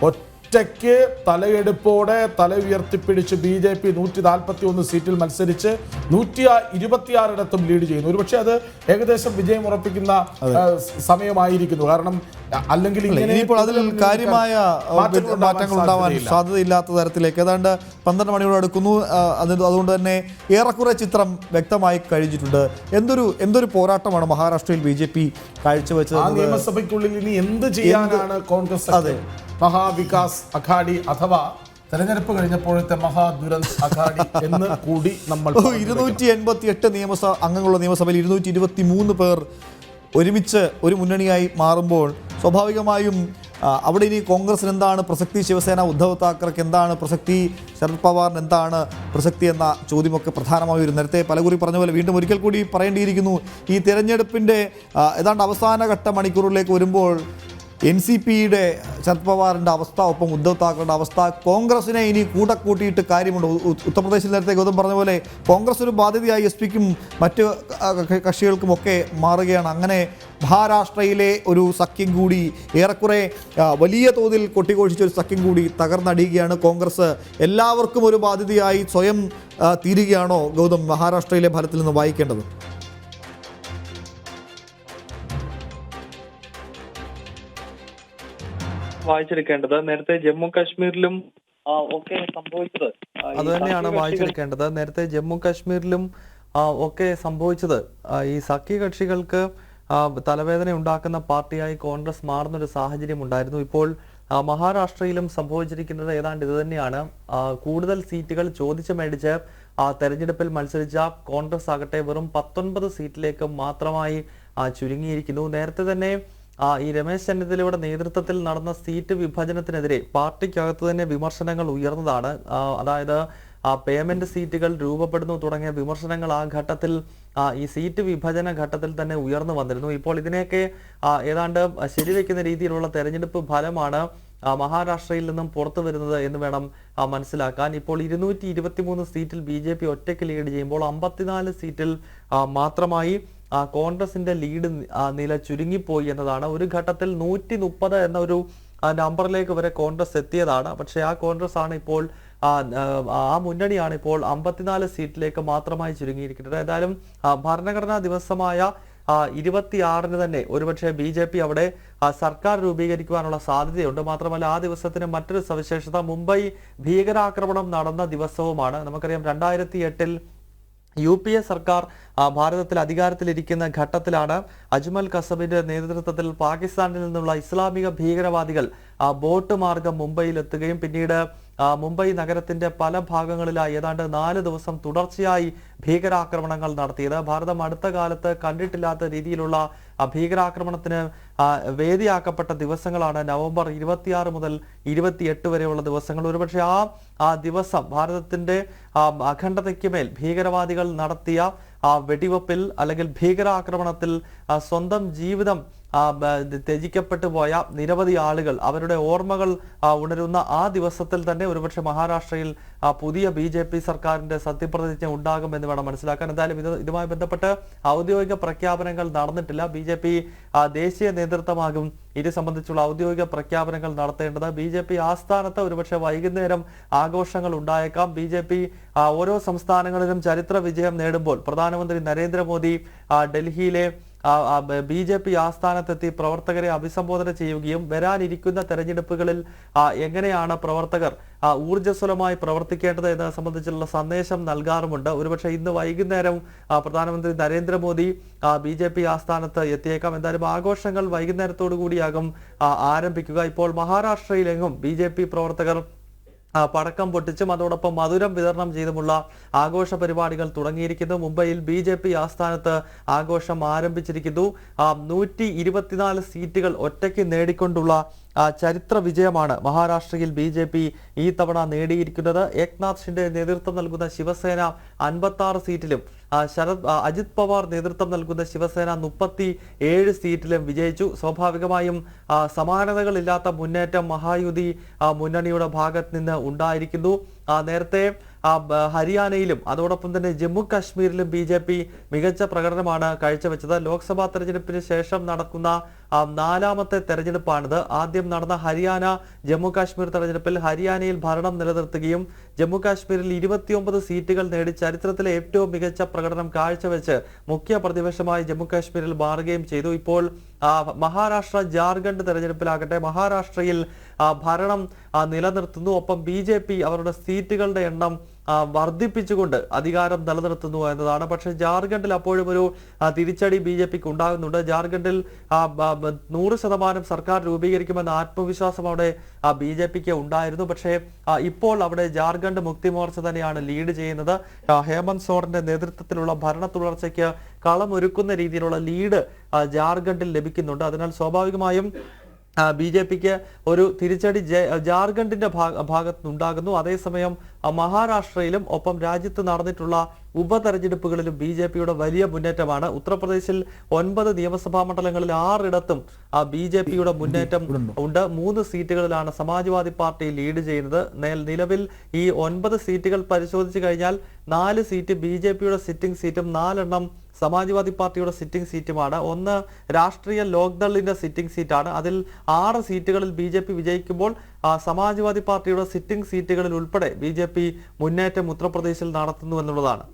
ഒറ്റയ്ക്ക് തലയെടുപ്പോടെ തല ഉയർത്തിപ്പിടിച്ച് BJP 141 സീറ്റിൽ മത്സരിച്ച് 126 ലീഡ് ചെയ്യുന്നു. ഒരുപക്ഷെ അത് ഏകദേശം വിജയം ഉറപ്പിക്കുന്ന സമയമായിരിക്കുന്നു. കാരണം അല്ലെങ്കിൽ അതിൽ കാര്യമായ മാറ്റങ്ങൾ ഉണ്ടാവാൻ സാധ്യതയില്ലാത്ത തരത്തിലേക്ക് ഏതാണ്ട് 12 മണിയോട് അടുക്കുന്നു. അതുകൊണ്ട് തന്നെ ഏറെക്കുറെ ചിത്രം വ്യക്തമായി കഴിഞ്ഞിട്ടുണ്ട്. എന്തൊരു പോരാട്ടമാണ് മഹാരാഷ്ട്രയിൽ BJP കാഴ്ചവെച്ചത്. ആ നിയമസഭയ്ക്കുള്ളിൽ ഇനി എന്ത് ചെയ്യാനാണ് കോൺഗ്രസ്? അതെ, മഹാവികാസ് അഘാഡി അഥവാ തെരഞ്ഞെടുപ്പ് കഴിഞ്ഞപ്പോഴത്തെ മഹാദുരന്ത് അഘാഡി എന്ന് കൂടി നമ്മൾ 288 അംഗങ്ങളുള്ള നിയമസഭയിൽ 223 പേർ ഒരുമിച്ച് ഒരു മുന്നണിയായി മാറുമ്പോൾ സ്വാഭാവികമായും അവിടെ ഇനി കോൺഗ്രസിന് എന്താണ് പ്രസക്തി, ശിവസേന ഉദ്ധവ് താക്കറെക്ക് എന്താണ് പ്രസക്തി, ശരത് പവാറിന് എന്താണ് പ്രസക്തി എന്ന ചോദ്യമൊക്കെ പ്രധാനമായി വരും. നേരത്തെ പലകുറി പറഞ്ഞ പോലെ വീണ്ടും ഒരിക്കൽ കൂടി പറയേണ്ടിയിരിക്കുന്നു. ഈ തിരഞ്ഞെടുപ്പിൻ്റെ ഏതാണ്ട് അവസാനഘട്ട മണിക്കൂറിലേക്ക് വരുമ്പോൾ NCPയുടെ ശരത് പവാറിൻ്റെ അവസ്ഥ, ഒപ്പം ഉദ്ധവ് താക്കറയുടെ അവസ്ഥ, കോൺഗ്രസിനെ ഇനി കൂടെ കൂട്ടിയിട്ട് കാര്യമുണ്ട്. ഉത്തർപ്രദേശിൽ നേരത്തെ ഗൗതം പറഞ്ഞ പോലെ കോൺഗ്രസ് ഒരു ബാധ്യതയായി SP-ക്കും മറ്റ് കക്ഷികൾക്കുമൊക്കെ മാറുകയാണ്. അങ്ങനെ മഹാരാഷ്ട്രയിലെ ഒരു സഖ്യം കൂടി ഏറെക്കുറെ വലിയ തോതിൽ കൊട്ടിഘോഷിച്ചൊരു സഖ്യം കൂടി തകർന്നടിയുകയാണ്. കോൺഗ്രസ് എല്ലാവർക്കും ഒരു ബാധ്യതയായി സ്വയം തീരുകയാണോ ഗൗതം മഹാരാഷ്ട്രയിലെ ഫലത്തിൽ നിന്ന് വായിക്കേണ്ടത്? വായിച്ചെടുക്കേണ്ടത് നേരത്തെ ജമ്മു കാശ്മീരിലും ഒക്കെ സംഭവിച്ചത് അത് തന്നെയാണ് വായിച്ചെടുക്കേണ്ടത്. നേരത്തെ ജമ്മു കാശ്മീരിലും ഒക്കെ സംഭവിച്ചത് ഈ സഖ്യകക്ഷികൾക്ക് തലവേദന ഉണ്ടാക്കുന്ന പാർട്ടിയായി കോൺഗ്രസ് മാറുന്നൊരു സാഹചര്യം ഉണ്ടായിരുന്നു. ഇപ്പോൾ മഹാരാഷ്ട്രയിലും സംഭവിച്ചിരിക്കുന്നത് ഏതാണ്ട് ഇത് തന്നെയാണ്. കൂടുതൽ സീറ്റുകൾ ചോദിച്ചു മേടിച്ച് തെരഞ്ഞെടുപ്പിൽ മത്സരിച്ച കോൺഗ്രസ് ആകട്ടെ വെറും 19 സീറ്റിലേക്ക് മാത്രമായി ചുരുങ്ങിയിരിക്കുന്നു. നേരത്തെ തന്നെ ഈ രമേശ് ചെന്നിത്തലയുടെ നേതൃത്വത്തിൽ നടന്ന സീറ്റ് വിഭജനത്തിനെതിരെ പാർട്ടിക്കകത്ത് തന്നെ വിമർശനങ്ങൾ ഉയർന്നതാണ്. അതായത് പേയ്മെന്റ് സീറ്റുകൾ രൂപപ്പെടുന്നു തുടങ്ങിയ വിമർശനങ്ങൾ ആ ഘട്ടത്തിൽ ഈ സീറ്റ് വിഭജന ഘട്ടത്തിൽ തന്നെ ഉയർന്നു വന്നിരുന്നു. ഇപ്പോൾ ഇതിനെയൊക്കെ ഏതാണ്ട് ശരിവെക്കുന്ന രീതിയിലുള്ള തെരഞ്ഞെടുപ്പ് ഫലമാണ് മഹാരാഷ്ട്രയിൽ നിന്നും പുറത്തു വരുന്നത് എന്ന് വേണം മനസ്സിലാക്കാൻ. ഇപ്പോൾ 223 സീറ്റിൽ BJP ഒറ്റയ്ക്ക് ലീഡ് ചെയ്യുമ്പോൾ 54 സീറ്റിൽ മാത്രമായി കോൺഗ്രസിന്റെ ലീഡ് നില ചുരുങ്ങിപ്പോയി എന്നതാണ്. ഒരു ഘട്ടത്തിൽ 130 എന്ന ഒരു നമ്പറിലേക്ക് വരെ കോൺഗ്രസ് എത്തിയതാണ്. പക്ഷേ ആ കോൺഗ്രസ് ആണ് ഇപ്പോൾ ആ മുന്നണിയാണ് ഇപ്പോൾ 54 സീറ്റിലേക്ക് മാത്രമായി ചുരുങ്ങിയിരിക്കുന്നത്. ഏതായാലും ഭരണഘടനാ ദിവസമായ 26-ന് തന്നെ ഒരുപക്ഷെ BJP അവിടെ സർക്കാർ രൂപീകരിക്കുവാനുള്ള സാധ്യതയുണ്ട്. മാത്രമല്ല ആ ദിവസത്തിന് മറ്റൊരു സവിശേഷത മുംബൈ ഭീകരാക്രമണം നടന്ന ദിവസവുമാണ്. നമുക്കറിയാം 2008-ൽ UPA സർക്കാർ ഭാരതത്തിൽ അധികാരത്തിലിരിക്കുന്ന ഘട്ടത്തിലാണ് അജ്മൽ കസബിന്റെ നേതൃത്വത്തിൽ പാകിസ്ഥാനിൽ നിന്നുള്ള ഇസ്ലാമിക ഭീകരവാദികൾ ബോട്ട് മാർഗം മുംബൈയിലെത്തുകയും പിന്നീട് മുംബൈ നഗരത്തിന്റെ പല ഭാഗങ്ങളിലായി ഏതാണ്ട് 4 ദിവസം തുടർച്ചയായി ഭീകരാക്രമണങ്ങൾ നടത്തിയത്. ഭാരതം അടുത്ത കാലത്ത് കണ്ടിട്ടില്ലാത്ത രീതിയിലുള്ള ഭീകരാക്രമണത്തിന് വേദിയാക്കപ്പെട്ട ദിവസങ്ങളാണ് നവംബർ 26 മുതൽ 28 വരെയുള്ള ദിവസങ്ങൾ. ഒരുപക്ഷെ ആ ദിവസം ഭാരതത്തിന്റെ അഖണ്ഡതയ്ക്ക് മേൽ ഭീകരവാദികൾ നടത്തിയ വെടിവെപ്പിൽ അല്ലെങ്കിൽ ഭീകരാക്രമണത്തിൽ സ്വന്തം ജീവിതം ത്യജിക്കപ്പെട്ടു പോയ നിരവധി ആളുകൾ അവരുടെ ഓർമ്മകൾ ഉണരുന്ന ആ ദിവസത്തിൽ തന്നെ ഒരുപക്ഷെ മഹാരാഷ്ട്രയിൽ പുതിയ BJP സർക്കാരിന്റെ സത്യപ്രതിജ്ഞ ഉണ്ടാകുമെന്ന് വേണം മനസ്സിലാക്കാൻ. എന്തായാലും ഇതുമായി ബന്ധപ്പെട്ട് ഔദ്യോഗിക പ്രഖ്യാപനങ്ങൾ നടന്നിട്ടില്ല. BJP ദേശീയ നേതൃത്വമാകും ഇത് സംബന്ധിച്ചുള്ള ഔദ്യോഗിക പ്രഖ്യാപനങ്ങൾ നടത്തേണ്ടത്. BJP ആസ്ഥാനത്ത് ഒരുപക്ഷെ വൈകുന്നേരം ആഘോഷങ്ങൾ ഉണ്ടായേക്കാം. BJP ഓരോ സംസ്ഥാനങ്ങളിലും ചരിത്ര വിജയം നേടുമ്പോൾ പ്രധാനമന്ത്രി നരേന്ദ്രമോദി ഡൽഹിയിലെ BJP ആസ്ഥാനത്തെത്തി പ്രവർത്തകരെ അഭിസംബോധന ചെയ്യുകയും വരാനിരിക്കുന്ന തെരഞ്ഞെടുപ്പുകളിൽ എങ്ങനെയാണ് പ്രവർത്തകർ ഊർജ്ജസ്വലമായി പ്രവർത്തിക്കേണ്ടത് എന്നത് സംബന്ധിച്ചുള്ള സന്ദേശം നൽകാറുമുണ്ട്. ഒരുപക്ഷെ ഇന്ന് വൈകുന്നേരം പ്രധാനമന്ത്രി നരേന്ദ്രമോദി BJP ആസ്ഥാനത്ത് എത്തിയേക്കാം. എന്തായാലും ആഘോഷങ്ങൾ വൈകുന്നേരത്തോടു കൂടിയാകും ആരംഭിക്കുക. ഇപ്പോൾ മഹാരാഷ്ട്രയിലെങ്ങും BJP പ്രവർത്തകർ പടക്കം പൊട്ടിച്ചും അതോടൊപ്പം മധുരം വിതരണം ചെയ്തുമുള്ള ആഘോഷ പരിപാടികൾ തുടങ്ങിയിരിക്കുന്നു. മുംബൈയിൽ BJP ആസ്ഥാനത്ത് ആഘോഷം ആരംഭിച്ചിരിക്കുന്നു. 124 സീറ്റുകൾ ഒറ്റയ്ക്ക് നേടിക്കൊണ്ടുള്ള ചരിത്ര വിജയമാണ് മഹാരാഷ്ട്രയിൽ BJP ഈ തവണ നേടിയിരിക്കുന്നത്. ഏക്നാഥ് ഷിൻഡെ നേതൃത്വം നൽകുന്ന ശിവസേന 56 സീറ്റിലും അജിത് പവാർ നേതൃത്വം നൽകുന്ന ശിവസേന 37 സീറ്റിലും വിജയിച്ചു. സ്വാഭാവികമായും സമാനതകളില്ലാത്ത മുന്നേറ്റം മഹായുതി മുന്നണിയുടെ ഭാഗത്ത് നിന്ന് ഉണ്ടായിരിക്കുന്നു. നേരത്തെ ഹരിയാനയിലും അതോടൊപ്പം തന്നെ ജമ്മു കാശ്മീരിലും BJP മികച്ച പ്രകടനമാണ് കാഴ്ചവെച്ചത്. ലോക്സഭാ തെരഞ്ഞെടുപ്പിന് ശേഷം നടക്കുന്ന നാലാമത്തെ തെരഞ്ഞെടുപ്പാണിത്. ആദ്യം നടന്ന ഹരിയാന ജമ്മു കാശ്മീർ തെരഞ്ഞെടുപ്പിൽ ഹരിയാനയിൽ ഭരണം നിലനിർത്തുകയും ജമ്മു കാശ്മീരിൽ 29 സീറ്റുകൾ നേടി ചരിത്രത്തിലെ ഏറ്റവും മികച്ച പ്രകടനം കാഴ്ചവെച്ച് മുഖ്യ പ്രതിപക്ഷമായി ജമ്മു കാശ്മീരിൽ മാറുകയും ചെയ്തു. ഇപ്പോൾ മഹാരാഷ്ട്ര ജാർഖണ്ഡ് തെരഞ്ഞെടുപ്പിലാകട്ടെ മഹാരാഷ്ട്രയിൽ ഭരണം നിലനിർത്തുന്നു. ഒപ്പം BJP അവരുടെ സീറ്റുകളുടെ എണ്ണം വർദ്ധിപ്പിച്ചുകൊണ്ട് അധികാരം നിലനിർത്തുന്നു എന്നതാണ്. പക്ഷേ ജാർഖണ്ഡിൽ അപ്പോഴും ഒരു തിരിച്ചടി BJPക്ക് ഉണ്ടാകുന്നുണ്ട്. ജാർഖണ്ഡിൽ 100% സർക്കാർ രൂപീകരിക്കുമെന്ന ആത്മവിശ്വാസം അവിടെ BJPക്ക് ഉണ്ടായിരുന്നു. പക്ഷേ ഇപ്പോൾ അവിടെ ജാർഖണ്ഡ് മുക്തി മോർച്ച തന്നെയാണ് ലീഡ് ചെയ്യുന്നത്. ഹേമന്ത് സോറന്റെ നേതൃത്വത്തിലുള്ള ഭരണ തുടർച്ചയ്ക്ക് കളമൊരുക്കുന്ന രീതിയിലുള്ള ലീഡ് ജാർഖണ്ഡിൽ ലഭിക്കുന്നുണ്ട്. അതിനാൽ സ്വാഭാവികമായും BJPക്ക് ഒരു തിരിച്ചടി ജാർഖണ്ഡിന്റെ ഭാഗത്തുനിന്നുണ്ടാകുന്നു. അതേസമയം മഹാരാഷ്ട്രയിലും ഒപ്പം രാജ്യത്ത് നടന്നിട്ടുള്ള ഉപതെരഞ്ഞെടുപ്പുകളിലും BJPയുടെ വലിയ മുന്നേറ്റമാണ്. ഉത്തർപ്രദേശിൽ 9 നിയമസഭാ മണ്ഡലങ്ങളിൽ 6 BJPയുടെ മുന്നേറ്റം ഉണ്ട്. 3 സീറ്റുകളിലാണ് സമാജ്വാദി പാർട്ടി ലീഡ് ചെയ്യുന്നത്. നിലവിൽ ഈ 9 സീറ്റുകൾ പരിശോധിച്ചു കഴിഞ്ഞാൽ 4 സീറ്റ് BJPയുടെ സിറ്റിംഗ് സീറ്റും 4 സമാജ്വാദി പാർട്ടിയുടെ സിറ്റിംഗ് സീറ്റുമാണ്. 1 രാഷ്ട്രീയ ലോക്ദളിന്റെ സിറ്റിംഗ് സീറ്റാണ്. അതിൽ 6 സീറ്റുകളിൽ BJP വിജയിക്കുമ്പോൾ സമാജ്വാദി പാർട്ടിയുടെ സിറ്റിംഗ് സീറ്റുകളിൽ ഉൾപ്പെടെ BJP മുന്നേറ്റം ഉത്തർപ്രദേശിൽ നടത്തുന്നു എന്നുള്ളതാണ്.